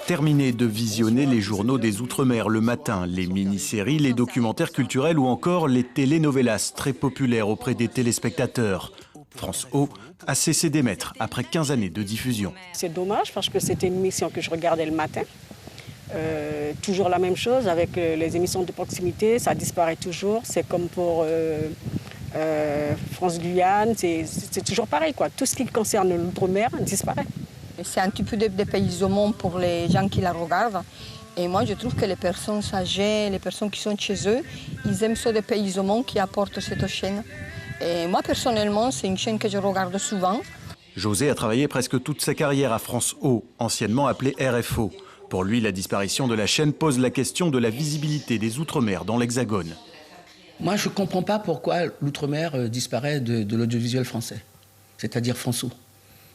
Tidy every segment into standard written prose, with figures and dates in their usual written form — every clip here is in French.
Terminez de visionner les journaux des Outre-mer le matin, les mini-séries, les documentaires culturels ou encore les telenovelas très populaires auprès des téléspectateurs. France O a cessé d'émettre après 15 années de diffusion. C'est dommage parce que c'était une émission que je regardais le matin. Toujours la même chose avec les émissions de proximité, ça disparaît toujours. C'est comme pour France Guyane, c'est toujours pareil, quoi. Tout ce qui concerne l'outre-mer disparaît. C'est un petit peu de dépaysement pour les gens qui la regardent. Et moi, je trouve que les personnes âgées, les personnes qui sont chez eux, ils aiment ce dépaysement qui apporte cette chaîne. Et moi, personnellement, c'est une chaîne que je regarde souvent. José a travaillé presque toute sa carrière à France O, anciennement appelée RFO. Pour lui, la disparition de la chaîne pose la question de la visibilité des Outre-mer dans l'Hexagone. Moi, je ne comprends pas pourquoi l'Outre-mer disparaît de l'audiovisuel français, c'est-à-dire France O.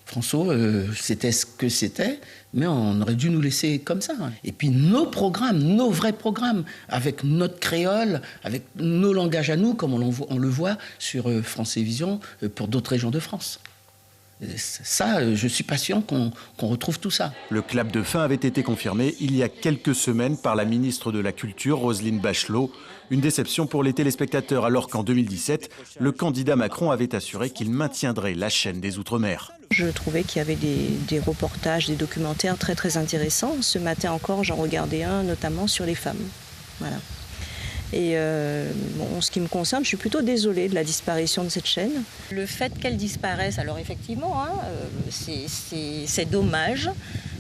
France O, c'était ce que c'était, mais on aurait dû nous laisser comme ça. Et puis nos programmes, nos vrais programmes, avec notre créole, avec nos langages à nous, comme on le voit sur France Télévisions pour d'autres régions de France. Ça, je suis patient qu'on retrouve tout ça. Le clap de fin avait été confirmé il y a quelques semaines par la ministre de la Culture, Roselyne Bachelot. Une déception pour les téléspectateurs alors qu'en 2017, le candidat Macron avait assuré qu'il maintiendrait la chaîne des Outre-mer. Je trouvais qu'il y avait des reportages, des documentaires très très intéressants. Ce matin encore, j'en regardais un notamment sur les femmes. Voilà. Et en ce qui me concerne, je suis plutôt désolée de la disparition de cette chaîne. Le fait qu'elle disparaisse, alors effectivement, c'est dommage,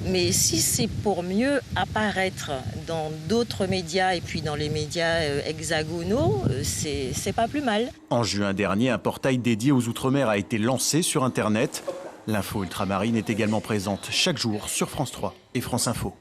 mais si c'est pour mieux apparaître dans d'autres médias et puis dans les médias hexagonaux, c'est pas plus mal. En juin dernier, un portail dédié aux Outre-mer a été lancé sur Internet. L'info ultramarine est également présente chaque jour sur France 3 et France Info.